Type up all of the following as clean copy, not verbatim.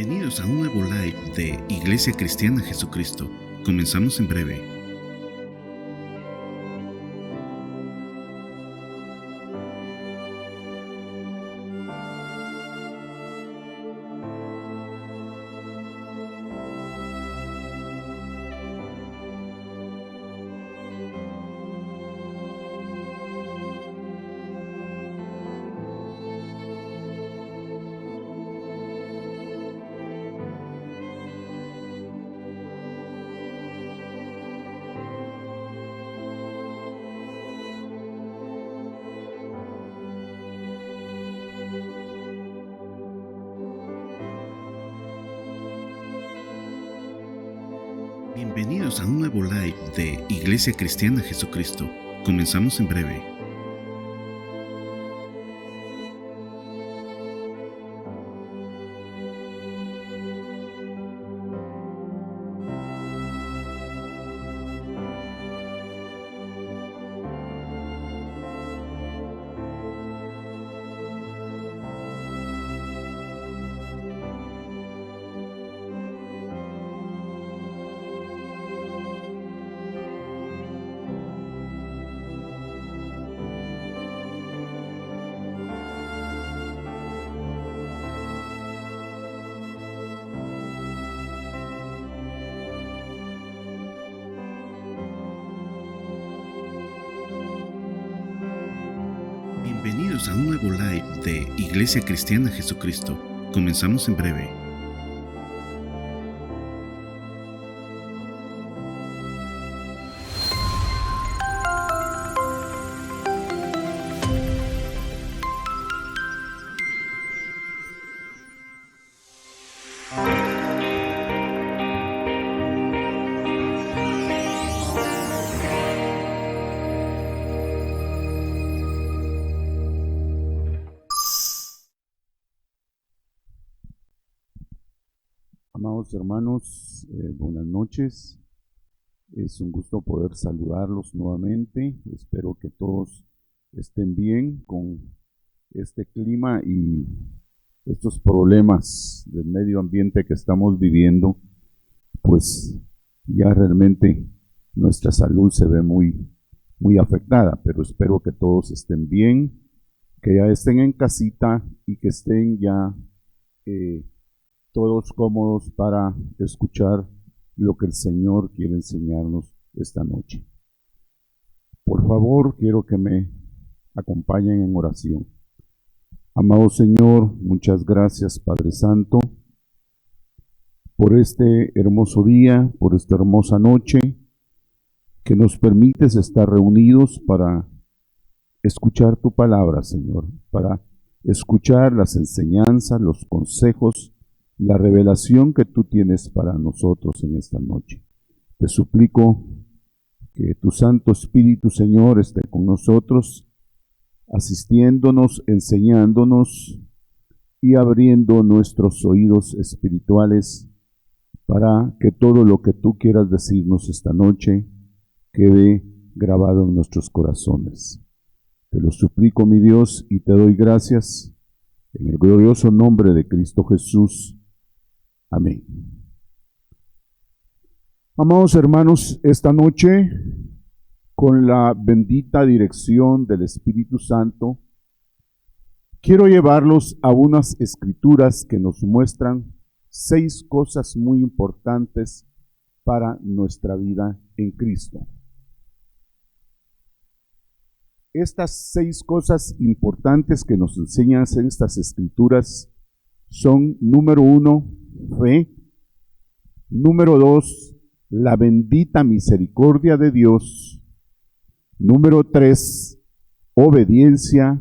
Bienvenidos a un nuevo live de Iglesia Cristiana Jesucristo. Comenzamos en breve. Bienvenidos a un nuevo live de Iglesia Cristiana Jesucristo. Comenzamos en breve. Bienvenidos a un nuevo live de Iglesia Cristiana Jesucristo. Comenzamos en breve. Amados hermanos, buenas noches. Es un gusto poder saludarlos nuevamente. Espero que todos estén bien con este clima y estos problemas del medio ambiente que estamos viviendo. Pues ya realmente nuestra salud se ve muy afectada, pero espero que todos estén bien, que ya estén en casita y que estén ya todos cómodos para escuchar lo que el Señor quiere enseñarnos esta noche. Por favor, quiero que me acompañen en oración. Amado Señor, muchas gracias, Padre Santo, por este hermoso día, por esta hermosa noche, que nos permites estar reunidos para escuchar tu palabra, Señor, para escuchar las enseñanzas, los consejos, la revelación que tú tienes para nosotros en esta noche. Te suplico que tu Santo Espíritu, Señor, esté con nosotros, asistiéndonos, enseñándonos y abriendo nuestros oídos espirituales para que todo lo que tú quieras decirnos esta noche quede grabado en nuestros corazones. Te lo suplico, mi Dios, y te doy gracias en el glorioso nombre de Cristo Jesús. Amén. Amados hermanos, esta noche, con la bendita dirección del Espíritu Santo, quiero llevarlos a unas escrituras que nos muestran 6 cosas muy importantes para nuestra vida en Cristo. Estas 6 cosas importantes que nos enseñan en estas escrituras son: número 1, fe; número 2, la bendita misericordia de Dios; número 3, obediencia;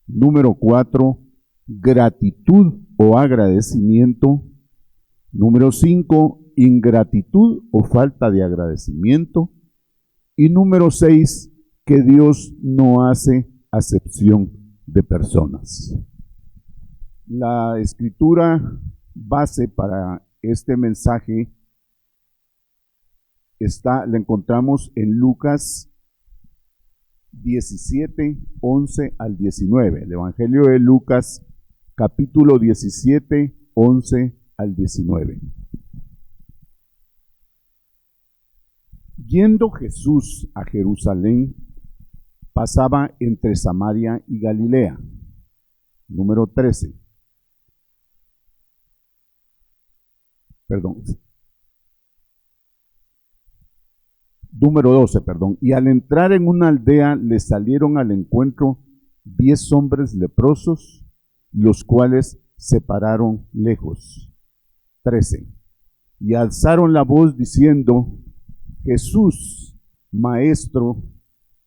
número 4, gratitud o agradecimiento; número 5, ingratitud o falta de agradecimiento; y número 6, que Dios no hace acepción de personas. La escritura base para este mensaje la encontramos en Lucas 17, 11 al 19. El Evangelio de Lucas, capítulo 17, 11 al 19. Yendo Jesús a Jerusalén, pasaba entre Samaria y Galilea. Número 13. Número 12, perdón. Y al entrar en una aldea le salieron al encuentro 10 hombres leprosos, los cuales se pararon lejos. 13. Y alzaron la voz diciendo: Jesús, Maestro,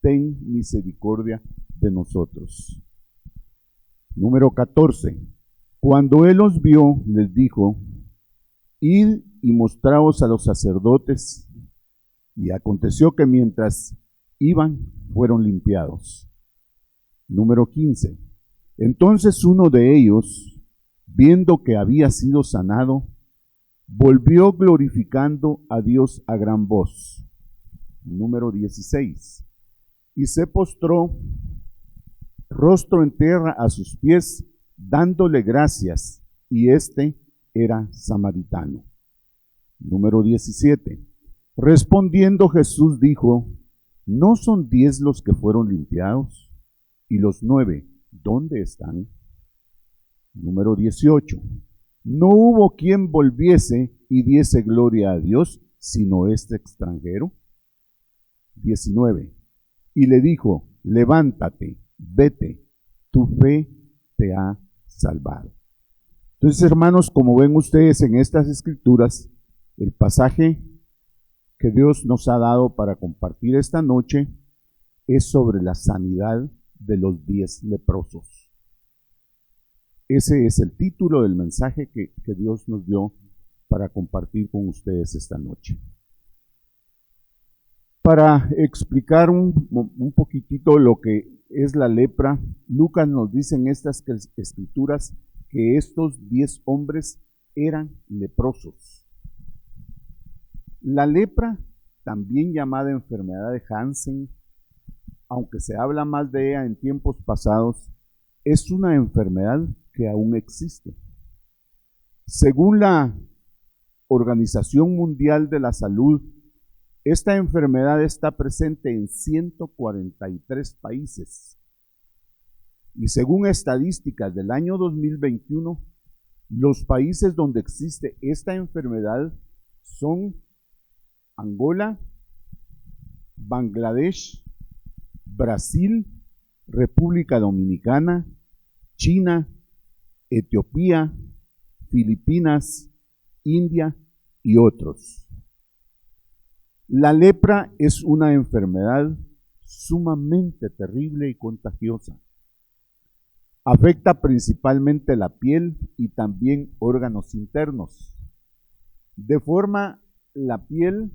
ten misericordia de nosotros. Número 14. Cuando él los vio, les dijo: Id y mostraos a los sacerdotes. Y aconteció que mientras iban, fueron limpiados. Número 15. Entonces uno de ellos, viendo que había sido sanado, volvió glorificando a Dios a gran voz. Número 16. Y se postró rostro en tierra a sus pies, dándole gracias, y éste era samaritano. Número 17. Respondiendo Jesús dijo: ¿No son 10 los que fueron limpiados? ¿Y los 9 dónde están? Número 18. No hubo quien volviese y diese gloria a Dios, sino este extranjero. 19. Y le dijo: levántate, vete, tu fe te ha salvado. Entonces, hermanos, como ven ustedes en estas escrituras, el pasaje que Dios nos ha dado para compartir esta noche es sobre la sanidad de los 10 leprosos. Ese es el título del mensaje que Dios nos dio para compartir con ustedes esta noche. Para explicar un poquitito lo que es la lepra, Lucas nos dice en estas escrituras que estos 10 hombres eran leprosos. La lepra, también llamada enfermedad de Hansen, aunque se habla más de ella en tiempos pasados, es una enfermedad que aún existe. Según la Organización Mundial de la Salud, esta enfermedad está presente en 143 países. Y según estadísticas del año 2021, los países donde existe esta enfermedad son Angola, Bangladesh, Brasil, República Dominicana, China, Etiopía, Filipinas, India y otros. La lepra es una enfermedad sumamente terrible y contagiosa. Afecta principalmente la piel y también órganos internos. Deforma la piel,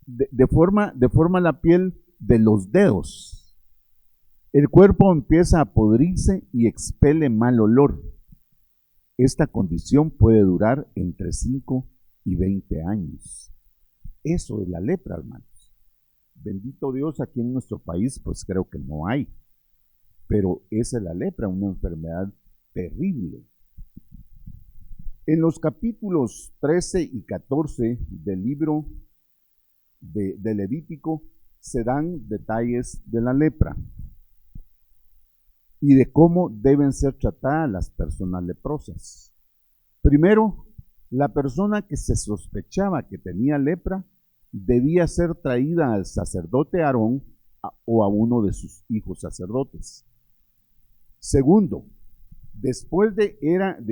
deforma la piel de los dedos. El cuerpo empieza a podrirse y expele mal olor. Esta condición puede durar entre 5 y 20 años. Eso es la lepra, hermanos. Bendito Dios, aquí en nuestro país, pues creo que no hay. Pero esa es la lepra, una enfermedad terrible. En los capítulos 13 y 14 del libro de Levítico se dan detalles de la lepra y de cómo deben ser tratadas las personas leprosas. Primero, la persona que se sospechaba que tenía lepra debía ser traída al sacerdote Aarón o a uno de sus hijos sacerdotes. Segundo, después de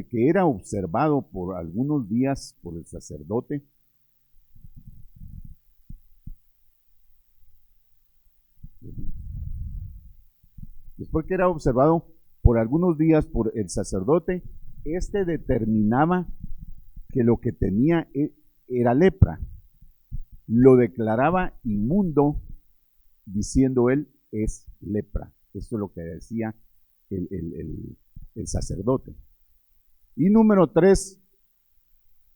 que era observado por algunos días por el sacerdote, este determinaba que lo que tenía era lepra. Lo declaraba inmundo, diciendo él, es lepra. Eso es lo que decía el sacerdote. Y número 3,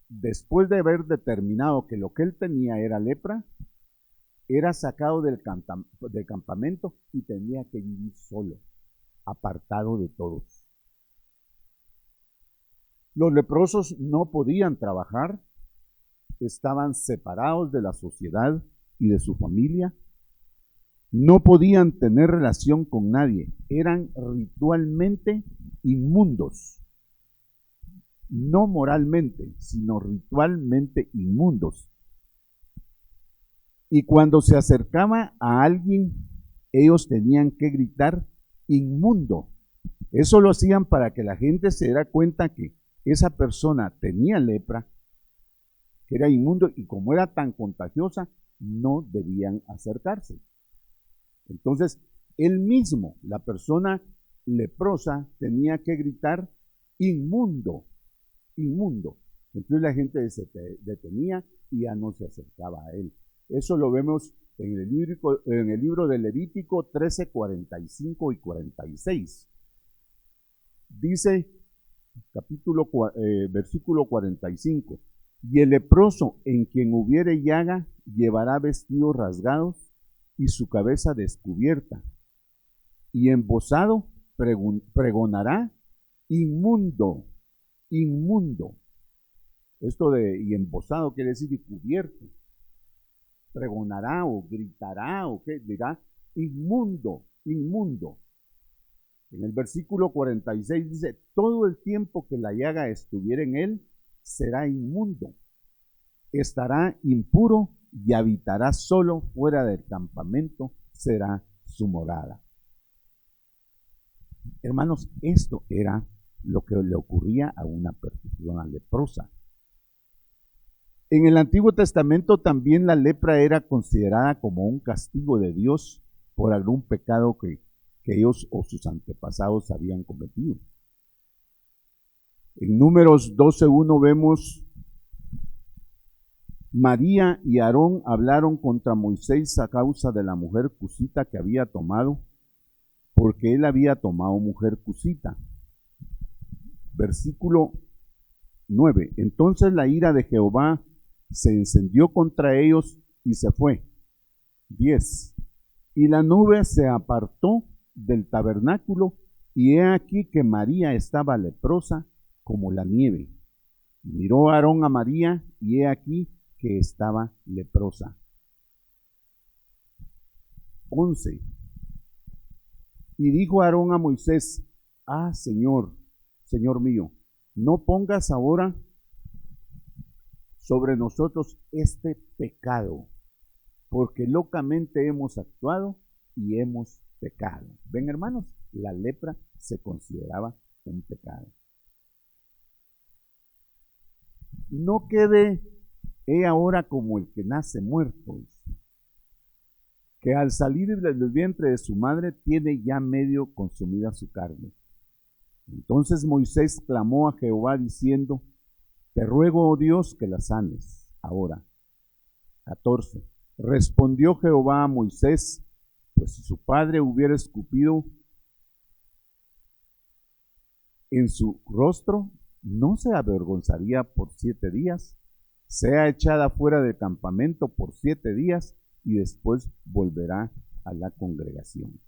después de haber determinado que lo que él tenía era lepra, era sacado del campamento y tenía que vivir solo, apartado de todos. Los leprosos no podían trabajar, estaban separados de la sociedad y de su familia, no podían tener relación con nadie, eran ritualmente inmundos, no moralmente, sino ritualmente inmundos. Y cuando se acercaba a alguien, ellos tenían que gritar inmundo. Eso lo hacían para que la gente se diera cuenta que esa persona tenía lepra, que era inmundo, y como era tan contagiosa, no debían acercarse. Entonces, él mismo, la persona leprosa, tenía que gritar inmundo, inmundo. Entonces la gente se detenía y ya no se acercaba a él. Eso lo vemos en el libro de Levítico 13, 45 y 46. Dice, versículo 45, y el leproso en quien hubiere llaga llevará vestidos rasgados y su cabeza descubierta, y embozado pregonará inmundo, inmundo. Esto de y embozado quiere decir y cubierto. Pregonará o gritará o qué dirá inmundo, inmundo. En el versículo 46 dice, todo el tiempo que la llaga estuviera en él, será inmundo. Estará impuro y habitará solo fuera del campamento, será su morada. Hermanos, esto era lo que le ocurría a una persona leprosa. En el Antiguo Testamento también la lepra era considerada como un castigo de Dios por algún pecado que ellos o sus antepasados habían cometido. En Números 12:1 vemos, María y Aarón hablaron contra Moisés a causa de la mujer cusita que había tomado, porque él había tomado mujer cusita. Versículo 9. Entonces la ira de Jehová se encendió contra ellos y se fue. 10. Y la nube se apartó del tabernáculo, y he aquí que María estaba leprosa como la nieve. Y miró Aarón a María, y he aquí que estaba leprosa. 11. Y dijo Aarón a Moisés, Señor, Señor mío, no pongas ahora sobre nosotros este pecado, porque locamente hemos actuado y hemos pecado. Ven, hermanos, la lepra se consideraba un pecado. No quede ahora como el que nace muerto, que al salir del vientre de su madre tiene ya medio consumida su carne. Entonces Moisés clamó a Jehová diciendo, te ruego, oh Dios, que la sanes ahora. 14. Respondió Jehová a Moisés, pues si su padre hubiera escupido en su rostro, no se avergonzaría por 7 días, sea echada fuera del campamento por 7 días y después volverá a la congregación.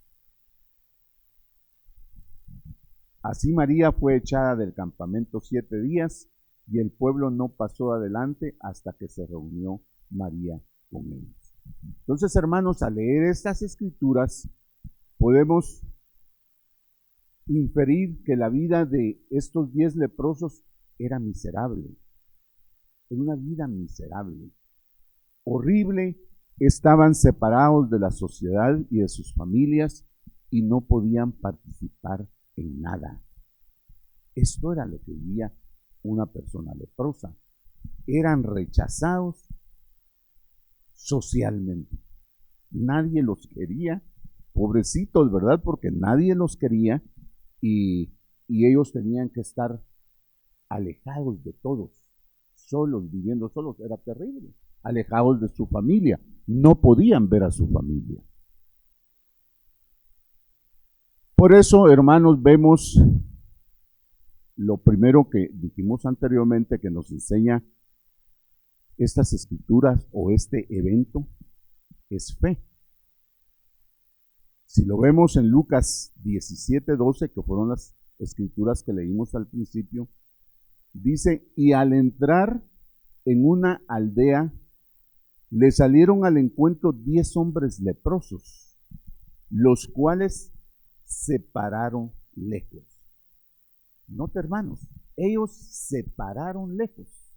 Así María fue echada del campamento 7 días y el pueblo no pasó adelante hasta que se reunió María con ellos. Entonces, hermanos, al leer estas escrituras podemos inferir que la vida de estos 10 leprosos era miserable. Era una vida miserable, horrible. Estaban separados de la sociedad y de sus familias y no podían participar en nada. Esto era lo que vivía una persona leprosa. Eran rechazados socialmente. Nadie los quería, pobrecitos, ¿verdad? Porque nadie los quería y ellos tenían que estar alejados de todos, solos, viviendo solos. Era terrible. Alejados de su familia. No podían ver a su familia. Por eso, hermanos, vemos lo primero que dijimos anteriormente que nos enseña estas escrituras o este evento es fe. Si lo vemos en Lucas 17:12, que fueron las escrituras que leímos al principio, Dice, y al entrar en una aldea, le salieron al encuentro 10 hombres leprosos, los cuales se pararon lejos. Nota, hermanos, ellos se pararon lejos.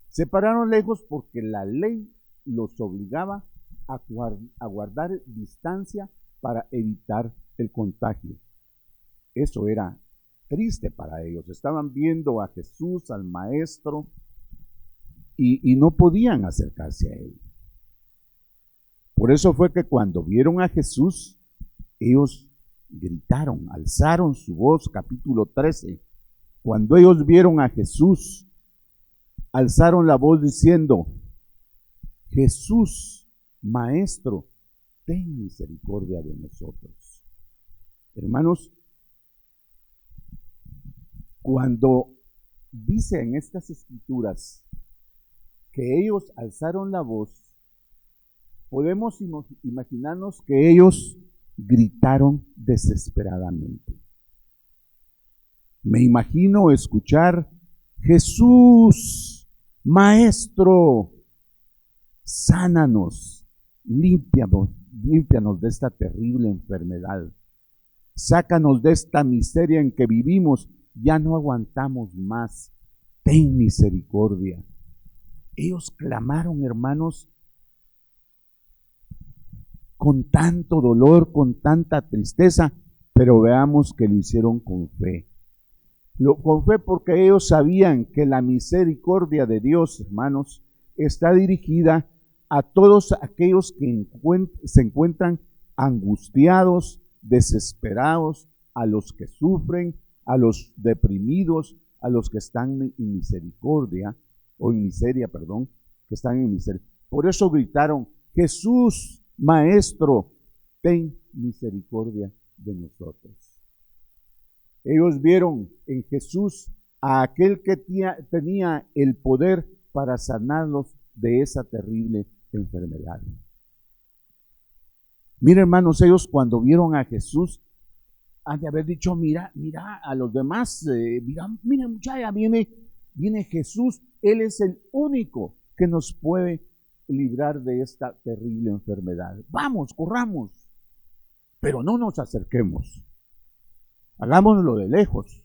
Se pararon lejos porque la ley los obligaba a guardar distancia para evitar el contagio. Eso era triste para ellos. Estaban viendo a Jesús, al Maestro, y no podían acercarse a él. Por eso fue que cuando vieron a Jesús, ellos gritaron, alzaron su voz, capítulo 13. Cuando ellos vieron a Jesús, alzaron la voz diciendo, Jesús, Maestro, ten misericordia de nosotros. Hermanos, cuando dice en estas escrituras que ellos alzaron la voz, podemos imaginarnos que ellos gritaron desesperadamente. Me imagino escuchar, Jesús, Maestro, sánanos, límpianos de esta terrible enfermedad, sácanos de esta miseria en que vivimos, ya no aguantamos más, ten misericordia. Ellos clamaron, hermanos, con tanto dolor, con tanta tristeza, pero veamos que lo hicieron con fe. Con fe porque ellos sabían que la misericordia de Dios, hermanos, está dirigida a todos aquellos que se encuentran angustiados, desesperados, a los que sufren, a los deprimidos, a los que están en misericordia, o en miseria, perdón, que están en miseria. Por eso gritaron, Jesús, Maestro, ten misericordia de nosotros. Ellos vieron en Jesús a aquel que tenía el poder para sanarlos de esa terrible enfermedad. Miren, hermanos, ellos cuando vieron a Jesús, han de haber dicho, mira a los demás, mira muchacha, viene Jesús, Él es el único que nos puede librar de esta terrible enfermedad. Vamos, corramos, pero no nos acerquemos. Hagámoslo de lejos,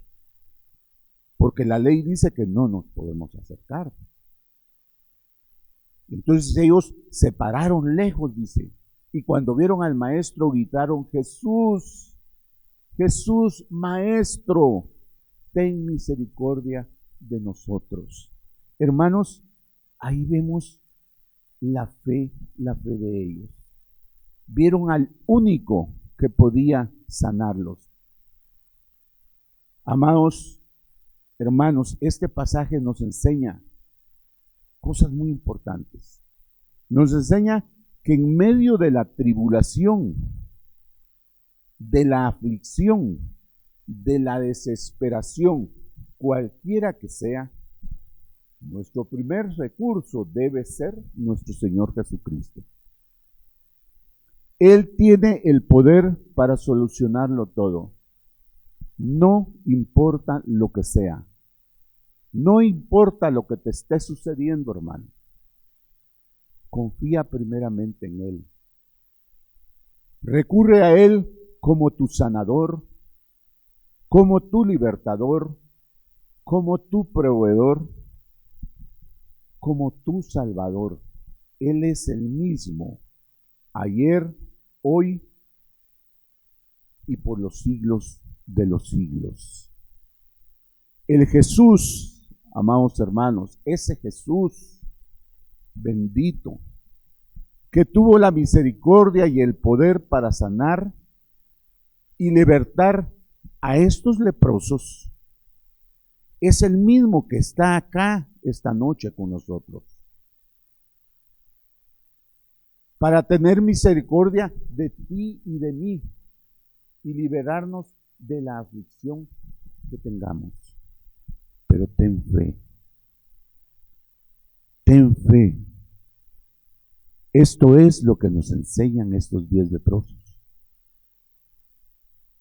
porque la ley dice que no nos podemos acercar. Entonces ellos se pararon lejos, dice, y cuando vieron al Maestro gritaron, Jesús, Jesús, Maestro, ten misericordia de nosotros. Hermanos, ahí vemos la fe de ellos. Vieron al único que podía sanarlos. Amados hermanos, este pasaje nos enseña cosas muy importantes. Nos enseña que en medio de la tribulación, de la aflicción, de la desesperación, cualquiera que sea, nuestro primer recurso debe ser nuestro Señor Jesucristo. Él tiene el poder para solucionarlo todo. No importa lo que sea. No importa lo que te esté sucediendo, hermano. Confía primeramente en Él. Recurre a Él como tu sanador, como tu libertador, como tu proveedor, como tu salvador. Él es el mismo, ayer, hoy y por los siglos de los siglos. El Jesús, amados hermanos, ese Jesús bendito, que tuvo la misericordia y el poder para sanar y libertar a estos leprosos, es el mismo que está acá esta noche con nosotros, para tener misericordia de ti y de mí y liberarnos de la aflicción que tengamos. Pero ten fe. Ten fe. Esto es lo que nos enseñan estos 10 leprosos.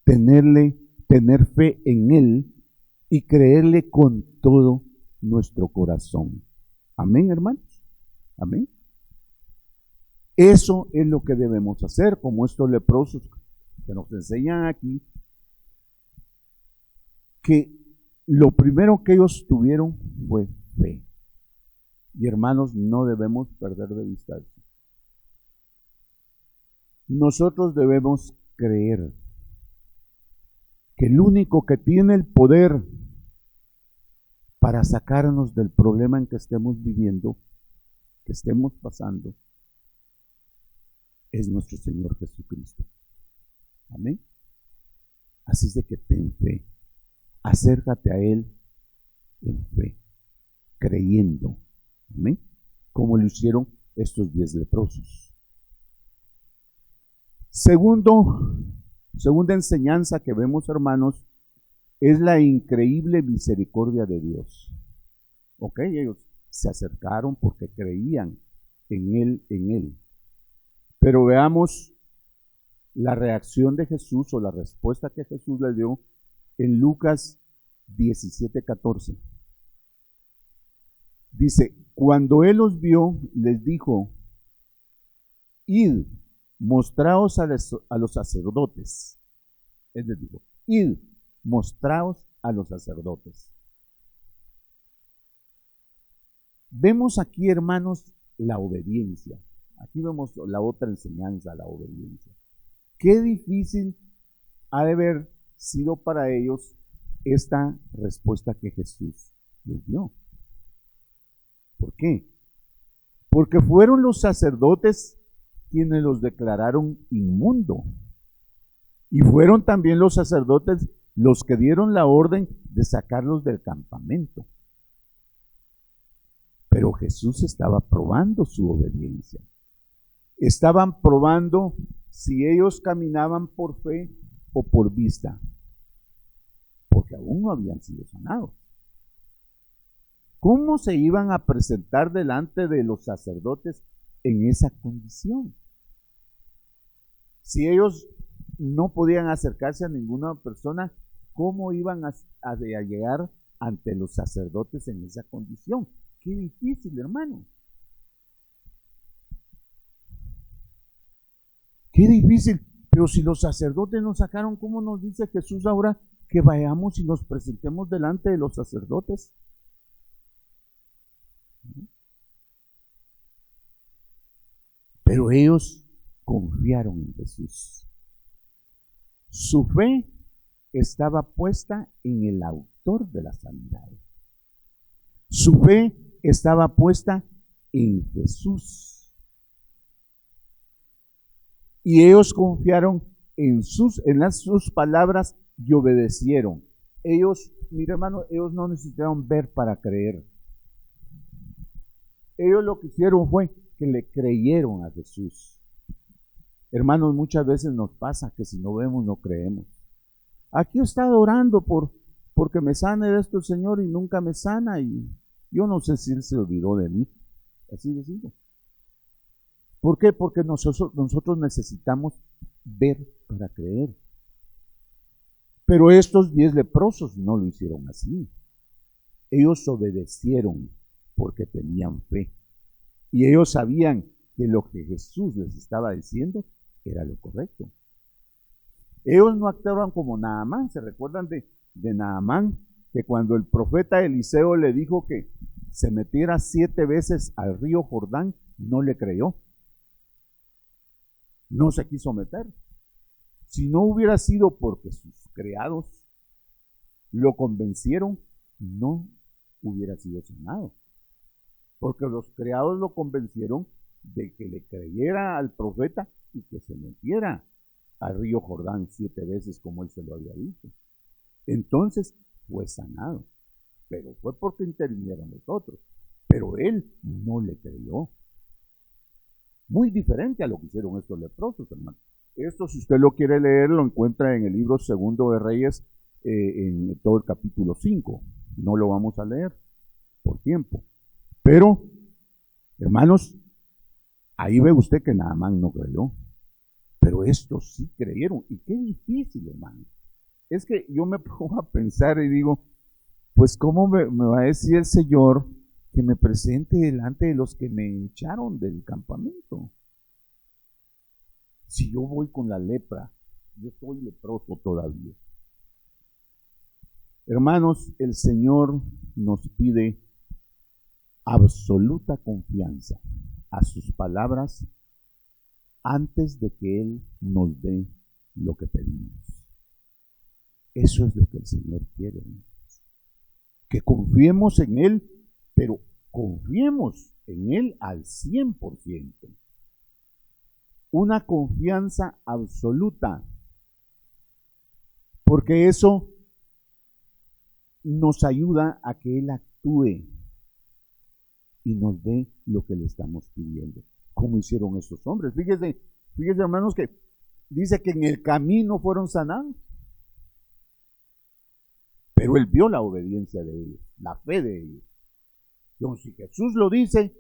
Tener fe en Él y creerle con todo nuestro corazón. Amén, hermanos. Amén. Eso es lo que debemos hacer, como estos leprosos que nos enseñan aquí, que lo primero que ellos tuvieron fue fe. Y hermanos, no debemos perder de vista eso. Nosotros debemos creer que el único que tiene el poder para sacarnos del problema en que estemos viviendo, que estemos pasando, es nuestro Señor Jesucristo. Amén. Así es de que ten fe. Acércate a Él en fe, creyendo. Amén. Como lo hicieron estos 10 leprosos. Segunda enseñanza que vemos, hermanos, es la increíble misericordia de Dios. Ok, ellos se acercaron porque creían en Él. Pero veamos la reacción de Jesús o la respuesta que Jesús le dio en Lucas 17:14. Dice, cuando Él los vio, les dijo, id, mostraos a los sacerdotes. Él les dijo, id, mostraos a los sacerdotes. Vemos aquí, hermanos, la obediencia. Aquí vemos la otra enseñanza, la obediencia. Qué difícil ha de haber sido para ellos esta respuesta que Jesús les dio. ¿Por qué? Porque fueron los sacerdotes quienes los declararon inmundo. Y fueron también los sacerdotes los que dieron la orden de sacarlos del campamento. Pero Jesús estaba probando su obediencia. Estaban probando si ellos caminaban por fe o por vista, porque aún no habían sido sanados. ¿Cómo se iban a presentar delante de los sacerdotes en esa condición? Si ellos no podían acercarse a ninguna persona, ¿cómo iban a llegar ante los sacerdotes en esa condición? Qué difícil, hermano. Qué difícil. Pero si los sacerdotes nos sacaron, ¿cómo nos dice Jesús ahora que vayamos y nos presentemos delante de los sacerdotes? Pero ellos confiaron en Jesús. Su fe estaba puesta en el autor de la sanidad. Su fe estaba puesta en Jesús. Y ellos confiaron en sus palabras y obedecieron. Ellos, mire hermano, ellos no necesitaron ver para creer. Ellos lo que hicieron fue que le creyeron a Jesús. Hermanos, muchas veces nos pasa que si no vemos, no creemos. Aquí he estado orando porque me sane de esto el Señor y nunca me sana, y yo no sé si Él se olvidó de mí. Así les digo. ¿Por qué? Porque nosotros necesitamos ver para creer. Pero estos 10 leprosos no lo hicieron así. Ellos obedecieron porque tenían fe. Y ellos sabían que lo que Jesús les estaba diciendo era lo correcto. Ellos no actuaron como Naamán. ¿Se recuerdan de Naamán? Que cuando el profeta Eliseo le dijo que se metiera 7 veces al río Jordán, no le creyó. No se quiso meter. Si no hubiera sido porque sus criados lo convencieron, no hubiera sido sanado. Porque los criados lo convencieron de que le creyera al profeta y que se metiera al río Jordán 7 veces como él se lo había dicho. Entonces fue sanado, pero fue porque intervinieron los otros. Pero él no le creyó. Muy diferente a lo que hicieron estos leprosos, hermano. Esto, si usted lo quiere leer, lo encuentra en el libro Segundo de Reyes, en todo el capítulo 5. No lo vamos a leer por tiempo. Pero, hermanos, ahí ve usted que Naamán no creyó. Pero estos sí creyeron. Y qué difícil, hermano. Es que yo me pongo a pensar y digo, pues ¿cómo me va a decir el Señor que me presente delante de los que me echaron del campamento? Si yo voy con la lepra, yo soy leproso todavía. Hermanos, el Señor nos pide absoluta confianza a sus palabras antes de que Él nos dé lo que pedimos. Eso es lo que el Señor quiere, hermanos. Que confiemos en Él, pero confiemos en Él al 100%. Una confianza absoluta, porque eso nos ayuda a que Él actúe y nos dé lo que le estamos pidiendo, como hicieron estos hombres. Fíjense, hermanos, que dice que en el camino fueron sanados, pero Él vio la obediencia de ellos, la fe de ellos. Entonces, si Jesús lo dice,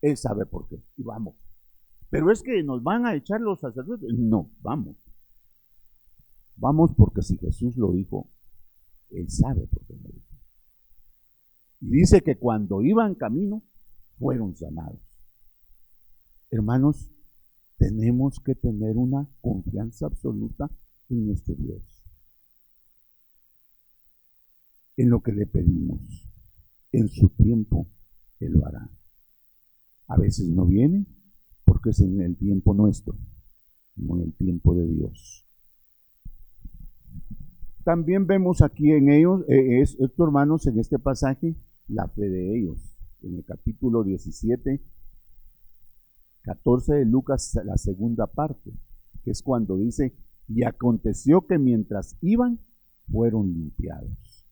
Él sabe por qué, y vamos. Pero es que nos van a echar los sacerdotes. No, vamos. Vamos porque si Jesús lo dijo, Él sabe por qué lo dijo. Y dice que cuando iban camino, fueron sanados. Hermanos, tenemos que tener una confianza absoluta en nuestro Dios, en lo que le pedimos. En su tiempo, Él lo hará. A veces no viene, porque es en el tiempo nuestro, no en el tiempo de Dios. También vemos aquí en ellos, estos hermanos, en este pasaje, la fe de ellos. En el capítulo 17, 14 de Lucas, la segunda parte, que es cuando dice, y aconteció que mientras iban, fueron limpiados.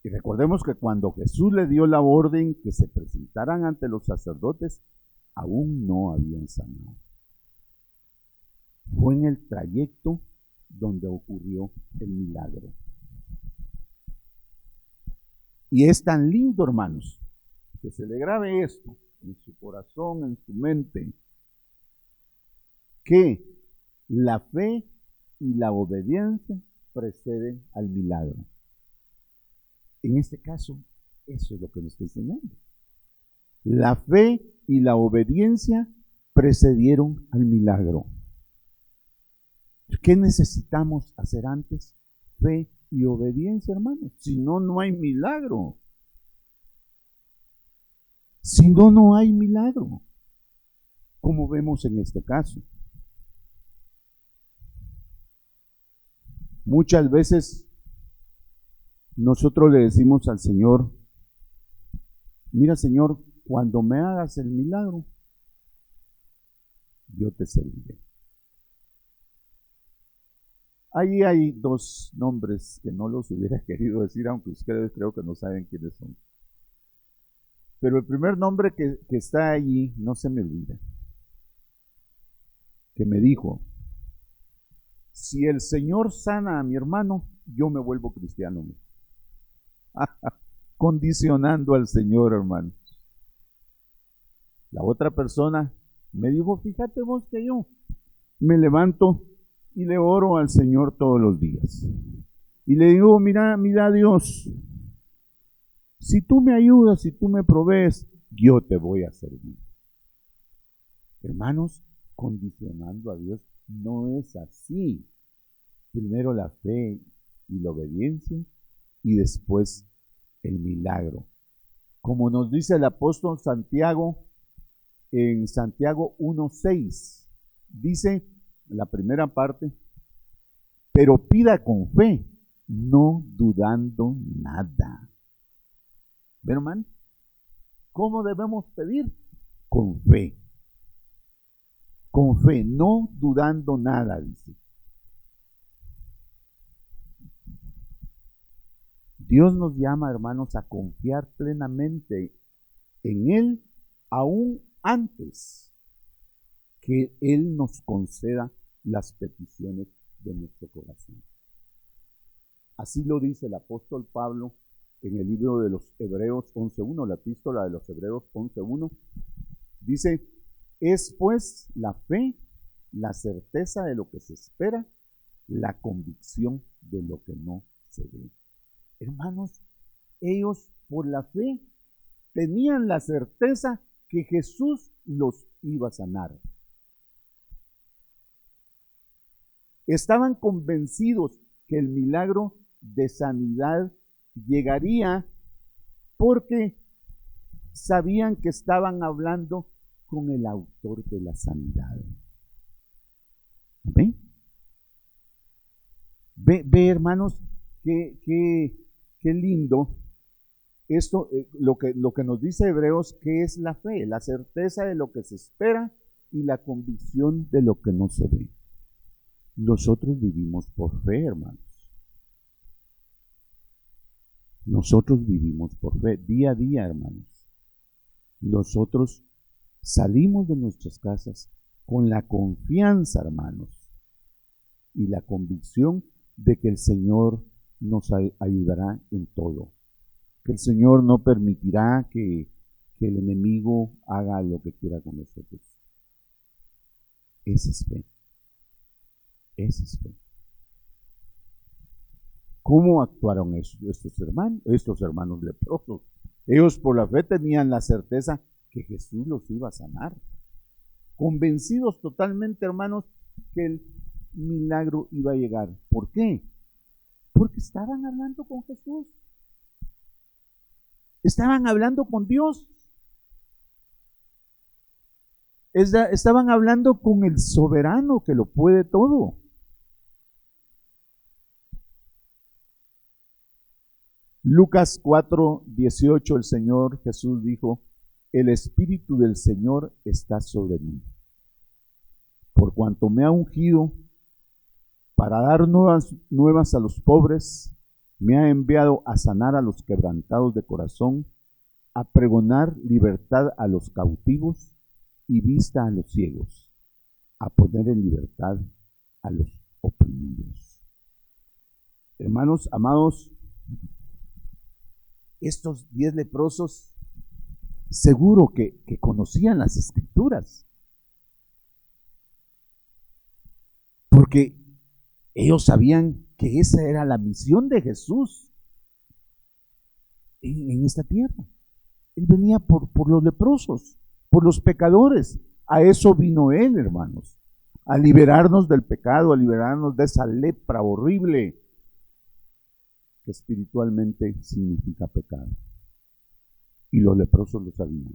Y recordemos que cuando Jesús le dio la orden que se presentaran ante los sacerdotes, aún no habían sanado. Fue en el trayecto donde ocurrió el milagro. Y es tan lindo, hermanos, que se le grabe esto en su corazón, en su mente, que la fe y la obediencia preceden al milagro. En este caso, eso es lo que nos está enseñando. La fe y la obediencia precedieron al milagro. ¿Qué necesitamos hacer antes? Fe y obediencia, hermanos. Si no, no hay milagro. Si no, no hay milagro. Como vemos en este caso. Muchas veces nosotros le decimos al Señor, mira, Señor, cuando me hagas el milagro, yo te serviré. Ahí hay dos nombres que no los hubiera querido decir, aunque ustedes creo que no saben quiénes son. Pero el primer nombre que está allí no se me olvida. Que me dijo, si el Señor sana a mi hermano, yo me vuelvo cristiano. Condicionando al Señor, hermano. La otra persona me dijo, fíjate vos que yo me levanto y le oro al Señor todos los días. Y le digo, mira Dios, si tú me ayudas, si tú me provees, yo te voy a servir. Hermanos, condicionando a Dios no es así. Primero la fe y la obediencia y después el milagro. Como nos dice el apóstol Santiago en Santiago 1:6, dice la primera parte, pero pida con fe, no dudando nada. ¿Ven, hermano? ¿Cómo debemos pedir? Con fe. Con fe, no dudando nada, dice. Dios nos llama, hermanos, a confiar plenamente en Él, aún antes que Él nos conceda las peticiones de nuestro corazón. Así lo dice el apóstol Pablo en el libro de los Hebreos 11:1, la epístola de los Hebreos 11:1. Dice, es pues la fe, la certeza de lo que se espera, la convicción de lo que no se ve. Hermanos, ellos por la fe tenían la certeza que Jesús los iba a sanar. Estaban convencidos que el milagro de sanidad llegaría porque sabían que estaban hablando con el autor de la sanidad. ¿Ve? Ve, hermanos, qué lindo esto, lo que nos dice Hebreos, que es la fe, la certeza de lo que se espera y la convicción de lo que no se ve. Nosotros vivimos por fe, hermanos. Nosotros vivimos por fe, día a día, hermanos. Nosotros salimos de nuestras casas con la confianza, hermanos, y la convicción de que el Señor nos ayudará en todo. Que el Señor no permitirá que el enemigo haga lo que quiera con nosotros. Esa es fe. Esa es fe. ¿Cómo actuaron estos hermanos leprosos? Ellos por la fe tenían la certeza que Jesús los iba a sanar. Convencidos totalmente, hermanos, que el milagro iba a llegar. ¿Por qué? Porque estaban hablando con Jesús. Estaban hablando con Dios. Estaban hablando con el soberano que lo puede todo. Lucas 4:18, el Señor Jesús dijo: el Espíritu del Señor está sobre mí, por cuanto me ha ungido para dar nuevas a los pobres, me ha enviado a sanar a los quebrantados de corazón, a pregonar libertad a los cautivos y vista a los ciegos, a poner en libertad a los oprimidos. Hermanos amados, estos 10 leprosos seguro que conocían las Escrituras, porque ellos sabían que esa era la misión de Jesús en esta tierra. Él venía por los leprosos, por los pecadores. A eso vino Él, hermanos, a liberarnos del pecado, a liberarnos de esa lepra horrible que espiritualmente significa pecado. Y los leprosos lo sabían.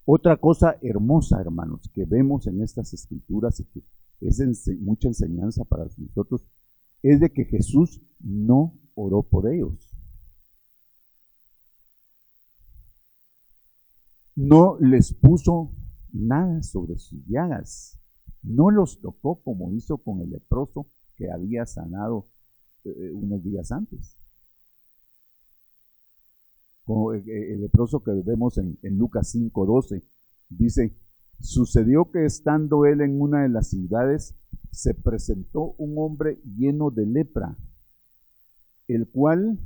Otra cosa hermosa, hermanos, que vemos en estas escrituras y que es mucha enseñanza para nosotros, es de que Jesús no oró por ellos. No les puso nada sobre sus llagas. No los tocó como hizo con el leproso que había sanado unos días antes. Como el leproso que vemos en Lucas 5:12, dice: sucedió que estando él en una de las ciudades, se presentó un hombre lleno de lepra, el cual,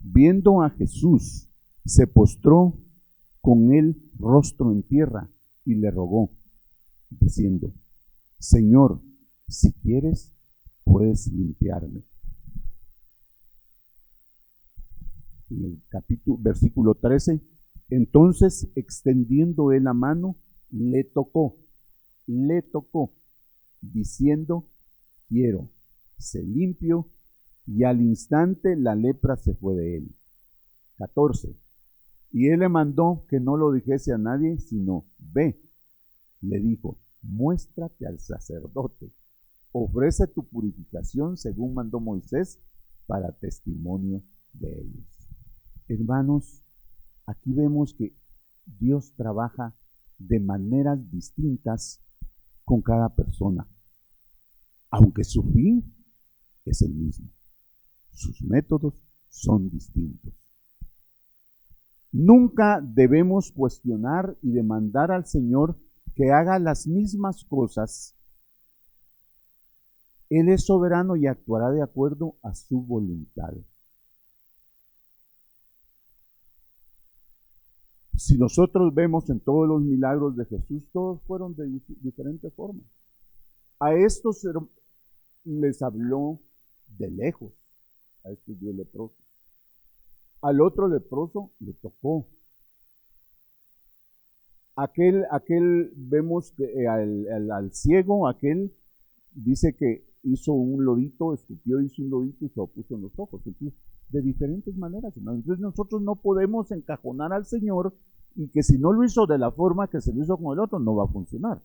viendo a Jesús, se postró con el rostro en tierra y le rogó, diciendo: Señor, si quieres, puedes limpiarme. En el versículo 13, entonces extendiendo él la mano, le tocó, diciendo: quiero, sé limpio, y al instante la lepra se fue de él. 14, y él le mandó que no lo dijese a nadie, sino: ve, le dijo, muéstrate al sacerdote, ofrece tu purificación según mandó Moisés, para testimonio de ellos. Hermanos, aquí vemos que Dios trabaja de maneras distintas con cada persona, aunque su fin es el mismo. Sus métodos son distintos. Nunca debemos cuestionar y demandar al Señor que haga las mismas cosas. Él es soberano y actuará de acuerdo a su voluntad. Si nosotros vemos en todos los milagros de Jesús, todos fueron de diferente forma. A estos les habló de lejos, a estos 10 leprosos. Al otro leproso le tocó. Aquel vemos que al ciego, aquel dice que hizo un lodito, escupió, hizo un lodito y se lo puso en los ojos. Entonces, de diferentes maneras, hermanos. Entonces nosotros no podemos encajonar al Señor y que si no lo hizo de la forma que se lo hizo con el otro, no va a funcionar.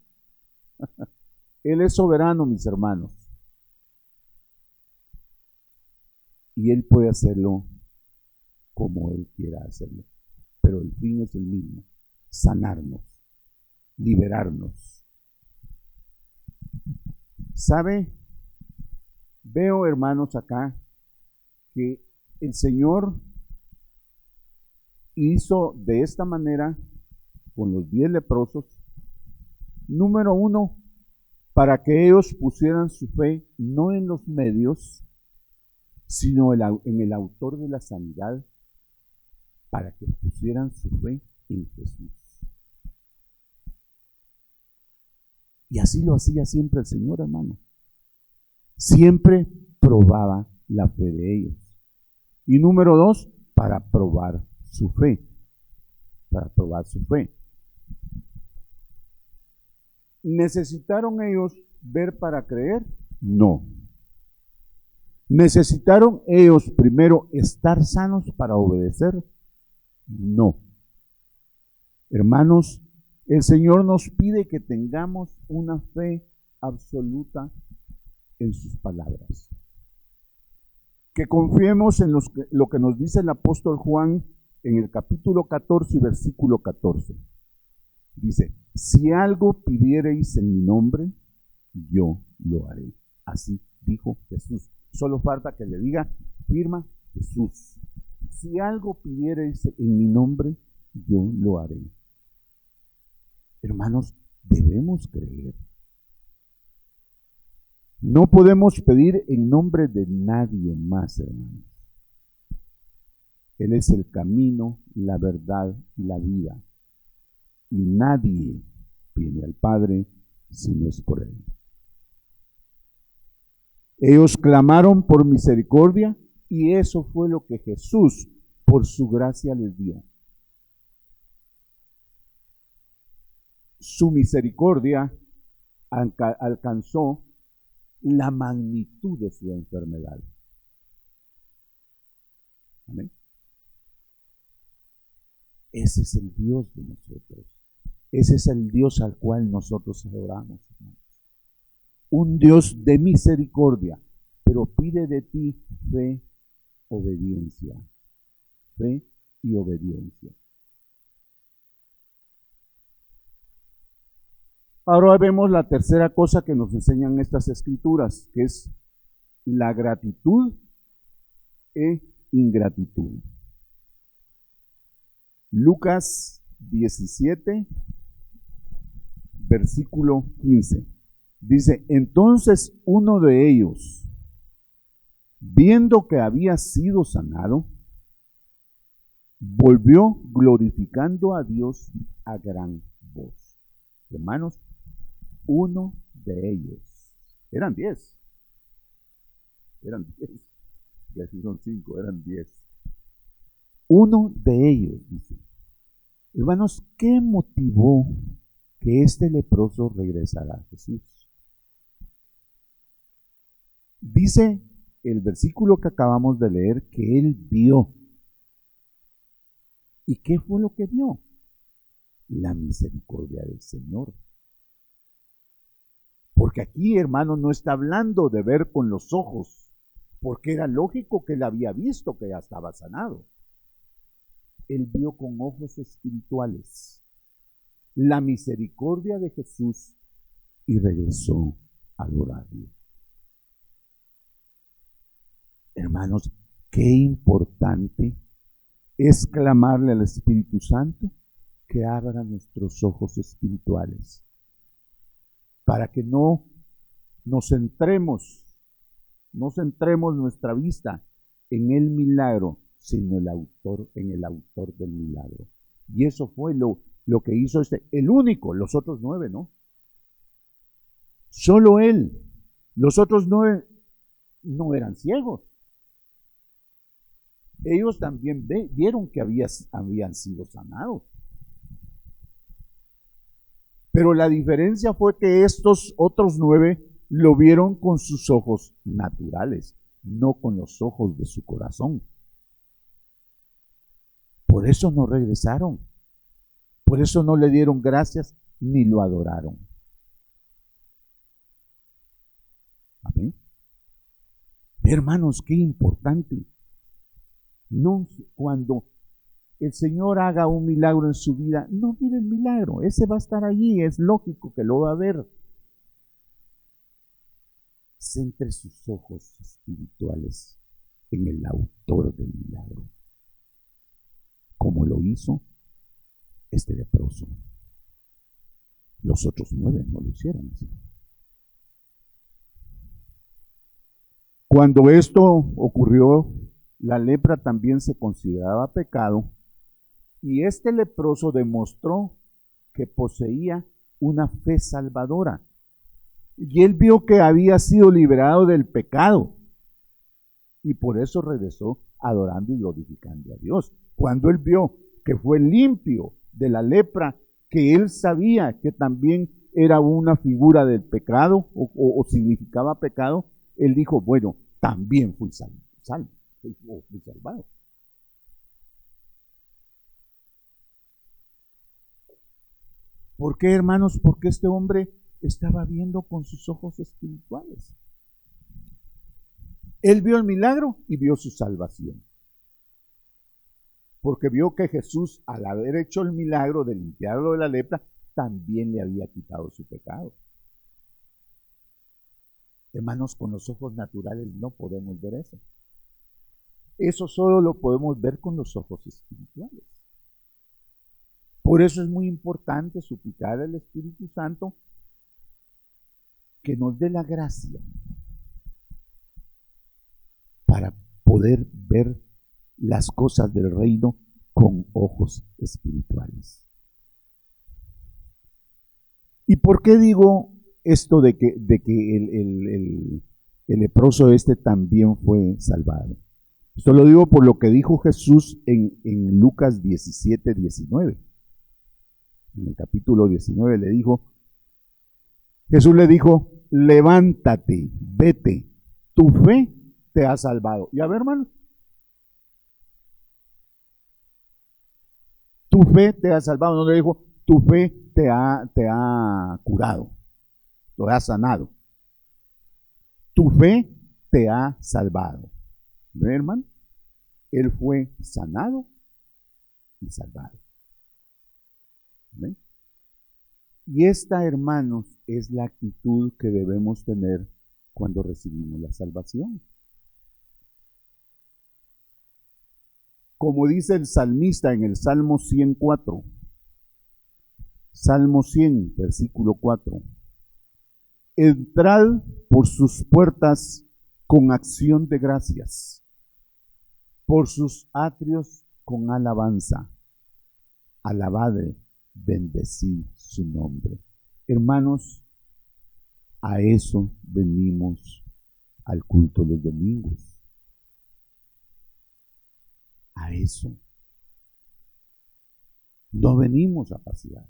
Él es soberano, mis hermanos. Y Él puede hacerlo como Él quiera hacerlo. Pero el fin es el mismo: sanarnos, liberarnos. ¿Sabe? Veo, hermanos, acá que el Señor hizo de esta manera con los 10 leprosos. Número 1, para que ellos pusieran su fe no en los medios, sino en el autor de la sanidad, para que pusieran su fe en Jesús. Y así lo hacía siempre el Señor, hermano. Siempre probaba la fe de ellos. Y número 2, para probar su fe. Para probar su fe. ¿Necesitaron ellos ver para creer? No. ¿Necesitaron ellos primero estar sanos para obedecer? No. Hermanos, el Señor nos pide que tengamos una fe absoluta en sus palabras. Que confiemos en lo que nos dice el apóstol Juan en el capítulo 14 y versículo 14. Dice: si algo pidiereis en mi nombre, yo lo haré. Así dijo Jesús. Solo falta que le diga: firma Jesús. Si algo pidiereis en mi nombre, yo lo haré. Hermanos, debemos creer. No podemos pedir en nombre de nadie más, hermanos. Él es el camino, la verdad y la vida. Y nadie viene al Padre si no es por Él. Ellos clamaron por misericordia y eso fue lo que Jesús, por su gracia, les dio. Su misericordia alcanzó la magnitud de su enfermedad. Amén. Ese es el Dios de nosotros. Ese es el Dios al cual nosotros adoramos, hermanos. Un Dios de misericordia, pero pide de ti fe, obediencia. Fe y obediencia. Ahora vemos la tercera cosa que nos enseñan estas escrituras, que es la gratitud e ingratitud. Lucas 17, versículo 15. Dice: entonces uno de ellos, viendo que había sido sanado, volvió glorificando a Dios a gran voz. Hermanos, uno de ellos, eran 10, y así son 5, eran 10. Uno de ellos, dice. Hermanos, ¿qué motivó que este leproso regresara a Jesús? Dice el versículo que acabamos de leer que él vio. ¿Y qué fue lo que vio? La misericordia del Señor. Porque aquí, hermano, no está hablando de ver con los ojos, porque era lógico que él había visto que ya estaba sanado. Él vio con ojos espirituales la misericordia de Jesús y regresó a adorarlo. Hermanos, qué importante es clamarle al Espíritu Santo que abra nuestros ojos espirituales para que no centremos nuestra vista en el milagro, sino en el autor del milagro. Y eso fue lo que hizo el único, los otros 9, ¿no? Solo él. Los otros no eran ciegos. Ellos también vieron que habían sido sanados. Pero la diferencia fue que estos otros 9 lo vieron con sus ojos naturales, no con los ojos de su corazón. Por eso no regresaron. Por eso no le dieron gracias ni lo adoraron. Amén. Hermanos, qué importante. No, cuando el Señor haga un milagro en su vida, no mire el milagro, ese va a estar allí, es lógico que lo va a ver. Centre sus ojos espirituales en el autor del milagro, como lo hizo este leproso. Los otros 9 no lo hicieron así. Cuando esto ocurrió, la lepra también se consideraba pecado, y este leproso demostró que poseía una fe salvadora. Y él vio que había sido liberado del pecado, y por eso regresó adorando y glorificando a Dios. Cuando él vio que fue limpio de la lepra, que él sabía que también era una figura del pecado o significaba pecado, él dijo, bueno, también fui salvado. ¿Por qué, hermanos? Porque este hombre estaba viendo con sus ojos espirituales. Él vio el milagro y vio su salvación. Porque vio que Jesús, al haber hecho el milagro de limpiarlo de la lepra, también le había quitado su pecado. Hermanos, con los ojos naturales no podemos ver eso. Eso solo lo podemos ver con los ojos espirituales. Por eso es muy importante suplicar al Espíritu Santo que nos dé la gracia para poder ver las cosas del reino con ojos espirituales. ¿Y por qué digo esto de que el leproso este también fue salvado? Esto lo digo por lo que dijo Jesús en Lucas 17, 19. En el capítulo 19 Jesús le dijo, levántate, vete, tu fe te ha salvado. Y a ver, hermano, tu fe te ha salvado. No le dijo, tu fe te ha curado, te ha sanado. Tu fe te ha salvado. ¿Ve, hermano? Él fue sanado y salvado. ¿Ven? Y esta, hermanos, es la actitud que debemos tener cuando recibimos la salvación. Como dice el salmista en el Salmo 104, Salmo 100, versículo 4. Entrad por sus puertas con acción de gracias, por sus atrios con alabanza. Alabadle, bendecid su nombre. Hermanos, a eso venimos al culto los domingos. A eso. No venimos a pasear.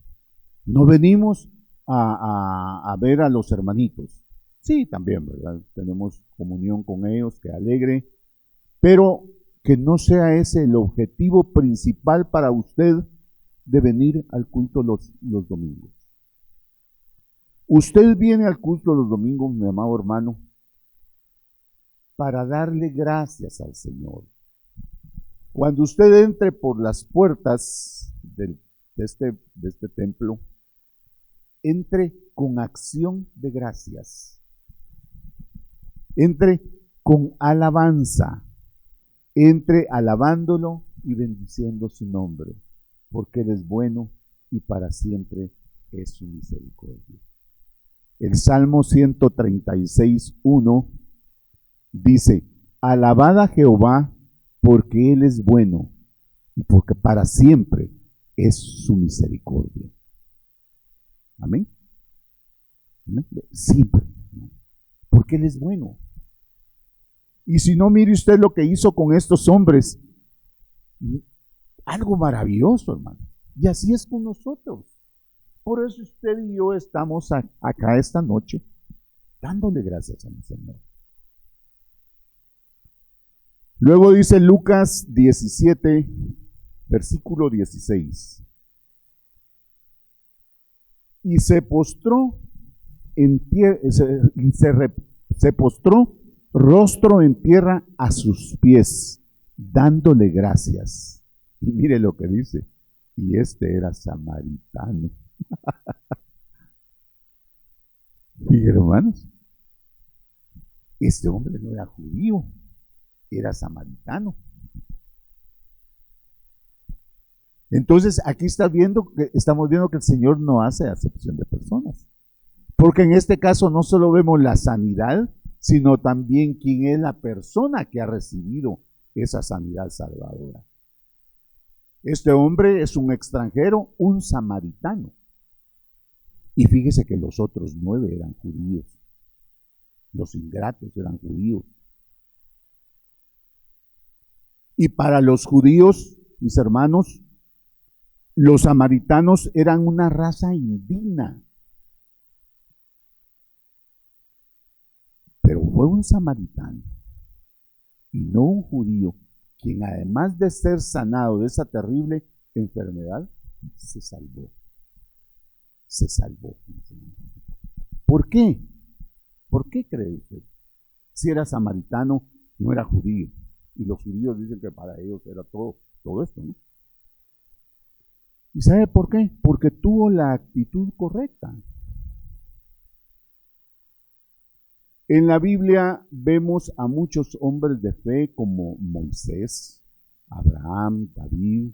No venimos a ver a los hermanitos. Sí, también, ¿verdad? Tenemos comunión con ellos, que alegre. Pero que no sea ese el objetivo principal para usted de venir al culto los domingos. Usted viene al culto los domingos, mi amado hermano, para darle gracias al Señor. Cuando usted entre por las puertas de este templo, entre con acción de gracias, entre con alabanza, entre alabándolo y bendiciendo su nombre, porque Él es bueno y para siempre es su misericordia. El Salmo 136, 1 dice, alabad a Jehová porque Él es bueno y porque para siempre es su misericordia. Amén. Siempre. Porque Él es bueno. Y si no, mire usted lo que hizo con estos hombres. Algo maravilloso, hermano. Y así es con nosotros. Por eso usted y yo estamos acá esta noche dándole gracias a mi Señor. Luego dice Lucas 17, versículo 16. Y se postró en tierra, se postró rostro en tierra a sus pies, dándole gracias. Y mire lo que dice, y este era samaritano. Y hermanos, este hombre no era judío, era samaritano. Entonces aquí estamos viendo que el Señor no hace acepción de personas. Porque en este caso no solo vemos la sanidad, sino también quién es la persona que ha recibido esa sanidad salvadora. Este hombre es un extranjero, un samaritano. Y fíjese que los otros 9 eran judíos. Los ingratos eran judíos. Y para los judíos, mis hermanos, los samaritanos eran una raza indigna. Pero fue un samaritano y no un judío quien, además de ser sanado de esa terrible enfermedad, se salvó. Se salvó. ¿Por qué? ¿Por qué cree usted? Si era samaritano, no era judío. Y los judíos dicen que para ellos era todo esto, ¿no? ¿Y sabe por qué? Porque tuvo la actitud correcta. En la Biblia vemos a muchos hombres de fe como Moisés, Abraham, David,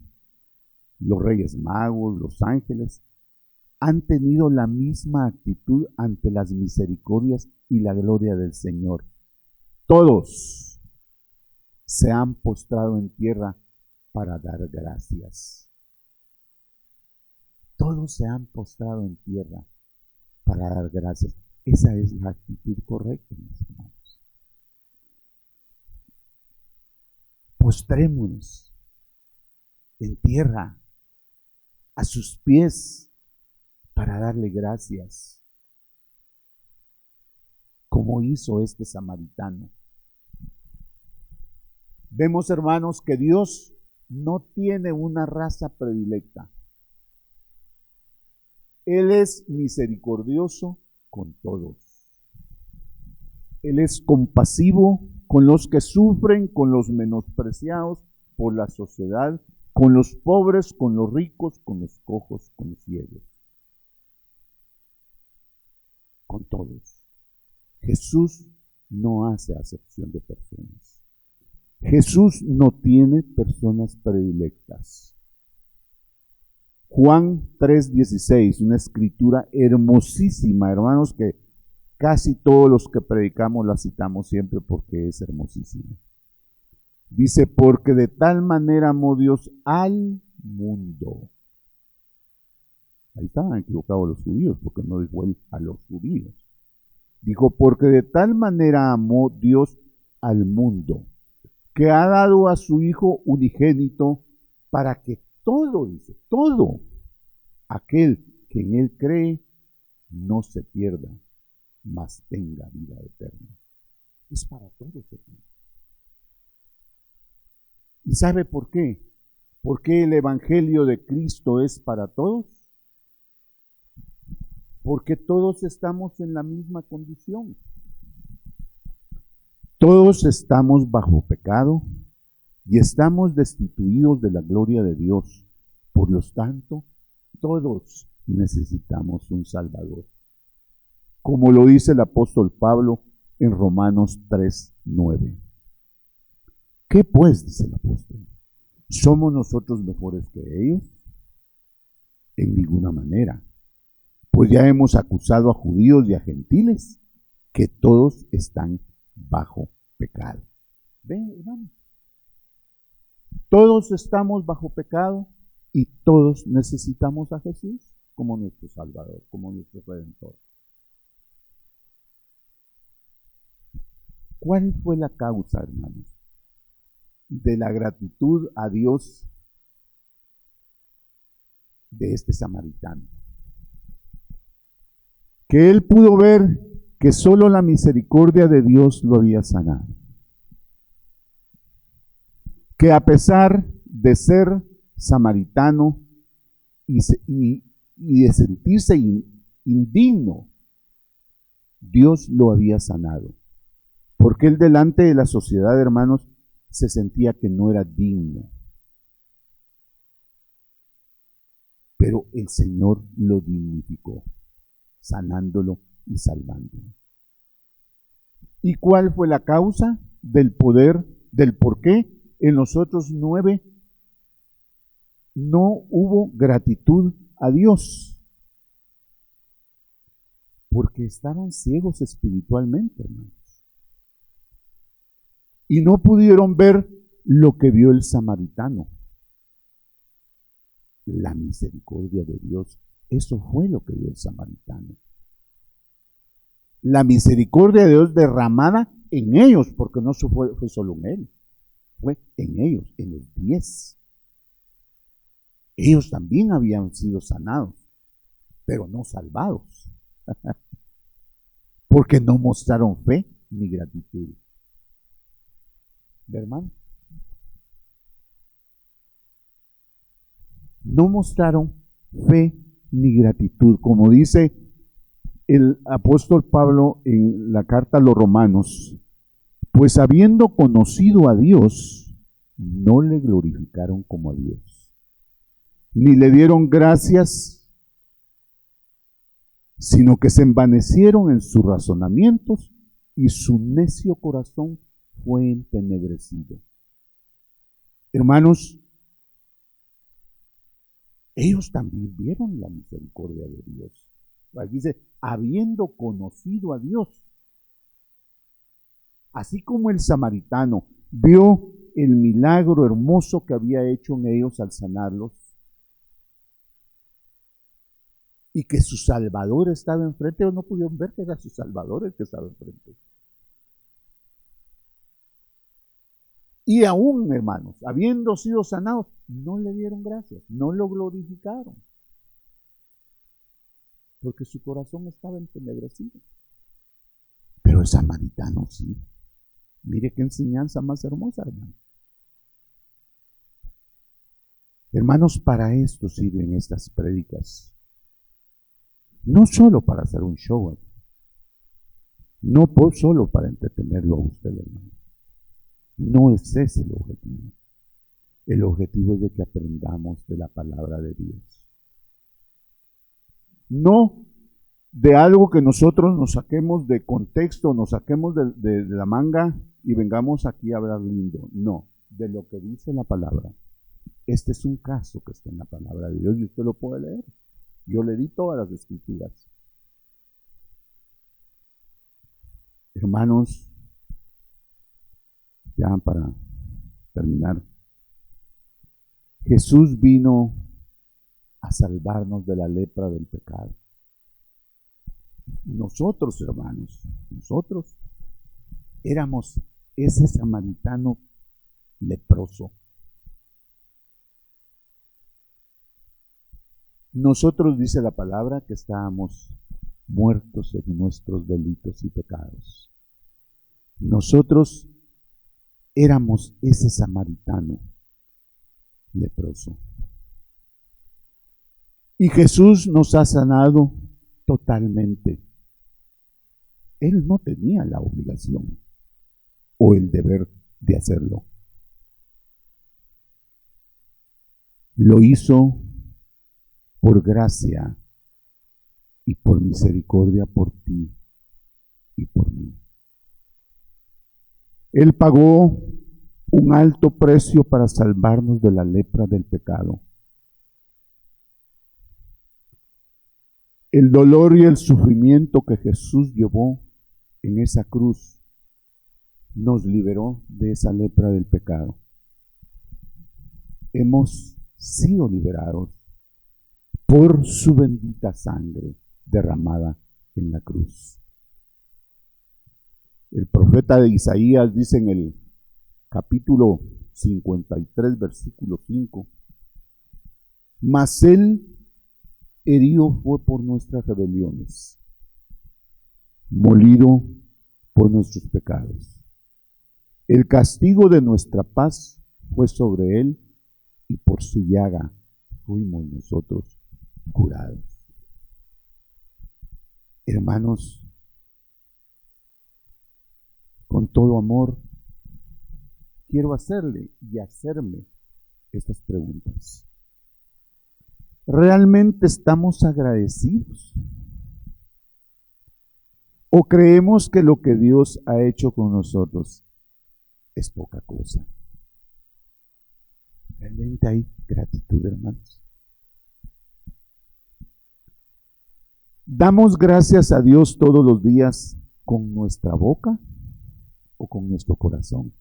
los reyes magos, los ángeles. Han tenido la misma actitud ante las misericordias y la gloria del Señor. Todos se han postrado en tierra para dar gracias. Todos se han postrado en tierra para dar gracias. Esa es la actitud correcta, mis hermanos. Postrémonos en tierra a sus pies para darle gracias, como hizo este samaritano. Vemos, hermanos, que Dios no tiene una raza predilecta. Él es misericordioso con todos. Él es compasivo con los que sufren, con los menospreciados por la sociedad, con los pobres, con los ricos, con los cojos, con los ciegos. Con todos. Jesús no hace acepción de personas. Jesús no tiene personas predilectas. Juan 3:16, una escritura hermosísima, hermanos, que casi todos los que predicamos la citamos siempre porque es hermosísima. Dice, porque de tal manera amó Dios al mundo. Ahí estaban equivocados los judíos, porque no dijo él a los judíos. Dijo, porque de tal manera amó Dios al mundo, que ha dado a su Hijo unigénito para que todo, dice, todo aquel que en Él cree no se pierda, mas tenga vida eterna. Es para todos, hermanos. ¿Y sabe por qué? ¿Por qué el Evangelio de Cristo es para todos? Porque todos estamos en la misma condición. Todos estamos bajo pecado y estamos destituidos de la gloria de Dios. Por lo tanto, todos necesitamos un Salvador. Como lo dice el apóstol Pablo en Romanos 3:9. ¿Qué pues, dice el apóstol? ¿Somos nosotros mejores que ellos? En ninguna manera. Pues ya hemos acusado a judíos y a gentiles que todos están bajo pecado. ¿Ven, hermano? Todos estamos bajo pecado y todos necesitamos a Jesús como nuestro Salvador, como nuestro Redentor. ¿Cuál fue la causa, hermanos, de la gratitud a Dios de este samaritano? Que él pudo ver que solo la misericordia de Dios lo había sanado. Que a pesar de ser samaritano y de sentirse indigno, Dios lo había sanado. Porque él delante de la sociedad, hermanos, se sentía que no era digno. Pero el Señor lo dignificó, sanándolo y salvándolo. ¿Y cuál fue la causa del poder, del por qué en los otros 9 no hubo gratitud a Dios? Porque estaban ciegos espiritualmente, hermanos. Y no pudieron ver lo que vio el samaritano. La misericordia de Dios. Eso fue lo que vio el samaritano. La misericordia de Dios derramada en ellos, porque no fue solo en él, fue en ellos, en los 10. Ellos también habían sido sanados, pero no salvados, porque no mostraron fe ni gratitud. ¿Hermano? No mostraron fe ni gratitud, como dice el apóstol Pablo en la carta a los Romanos, pues habiendo conocido a Dios, no le glorificaron como a Dios, ni le dieron gracias, sino que se envanecieron en sus razonamientos y su necio corazón fue entenebrecido. Hermanos, ellos también vieron la misericordia de Dios. Aquí dice, habiendo conocido a Dios. Así como el samaritano vio el milagro hermoso que había hecho en ellos al sanarlos, y que su Salvador estaba enfrente, ellos no pudieron ver que era su Salvador el que estaba enfrente. Y aún, hermanos, habiendo sido sanados, no le dieron gracias, no lo glorificaron, porque su corazón estaba entenebrecido. Pero el samaritano sí. Mire qué enseñanza más hermosa, hermano. Hermanos, para esto sirven estas prédicas. No solo para hacer un show, no solo para entretenerlo a usted, hermano. No es ese el objetivo. El objetivo es de que aprendamos de la palabra de Dios. No de algo que nosotros nos saquemos de contexto, nos saquemos de la manga y vengamos aquí a hablar lindo. No, de lo que dice la palabra. Este es un caso que está en la palabra de Dios y usted lo puede leer. Yo le di todas las escrituras. Hermanos, ya para terminar, Jesús vino a salvarnos de la lepra del pecado. Nosotros, hermanos, nosotros éramos ese samaritano leproso. Nosotros, dice la palabra, que estábamos muertos en nuestros delitos y pecados. Nosotros éramos ese samaritano leproso. Y Jesús nos ha sanado totalmente. Él no tenía la obligación o el deber de hacerlo. Lo hizo por gracia y por misericordia por ti y por mí. Él pagó un alto precio para salvarnos de la lepra del pecado. El dolor y el sufrimiento que Jesús llevó en esa cruz nos liberó de esa lepra del pecado. Hemos sido liberados por su bendita sangre derramada en la cruz. El profeta de Isaías dice en el capítulo 53, versículo 5, mas él herido fue por nuestras rebeliones, molido por nuestros pecados. El castigo de nuestra paz fue sobre él, y por su llaga fuimos nosotros curados. Hermanos, con todo amor, quiero hacerle y hacerme estas preguntas. ¿Realmente estamos agradecidos? ¿O creemos que lo que Dios ha hecho con nosotros es poca cosa? ¿Realmente hay gratitud, hermanos? ¿Damos gracias a Dios todos los días con nuestra boca o con nuestro corazón?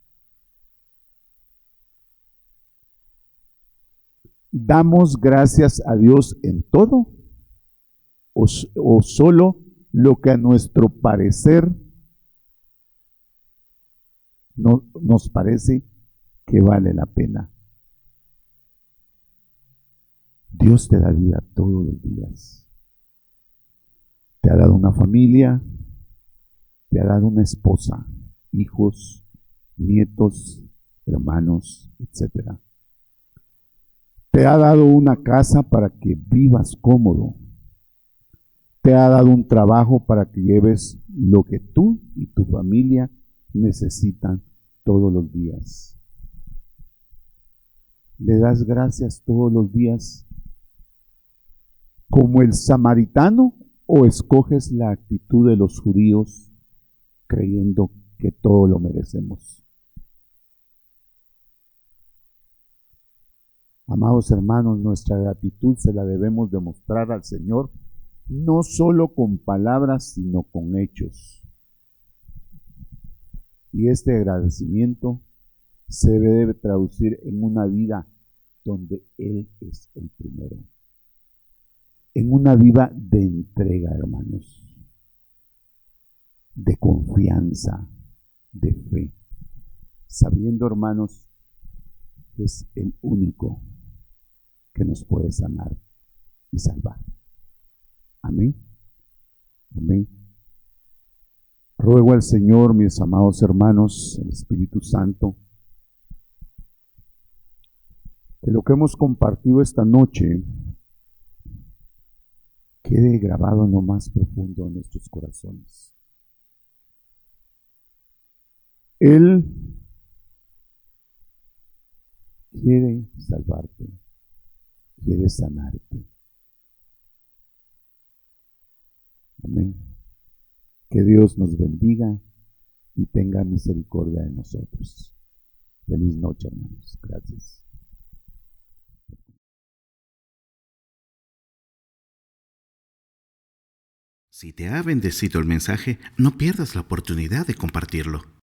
¿Damos gracias a Dios en todo o solo lo que a nuestro parecer nos parece que vale la pena? Dios te da vida todos los días. Te ha dado una familia, te ha dado una esposa, hijos, nietos, hermanos, etc. Te ha dado una casa para que vivas cómodo. Te ha dado un trabajo para que lleves lo que tú y tu familia necesitan todos los días. ¿Le das gracias todos los días como el samaritano o escoges la actitud de los judíos creyendo que todo lo merecemos? Amados hermanos, nuestra gratitud se la debemos demostrar al Señor, no solo con palabras, sino con hechos. Y este agradecimiento se debe traducir en una vida donde Él es el primero. En una vida de entrega, hermanos, de confianza, de fe, sabiendo, hermanos, que es el único que nos puede sanar y salvar. Amén. Amén. Ruego al Señor, mis amados hermanos, el Espíritu Santo, que lo que hemos compartido esta noche quede grabado en lo más profundo de nuestros corazones. Él quiere salvarte, quiere sanarte. Amén. Que Dios nos bendiga y tenga misericordia de nosotros. Feliz noche, hermanos. Gracias. Si te ha bendecido el mensaje, no pierdas la oportunidad de compartirlo.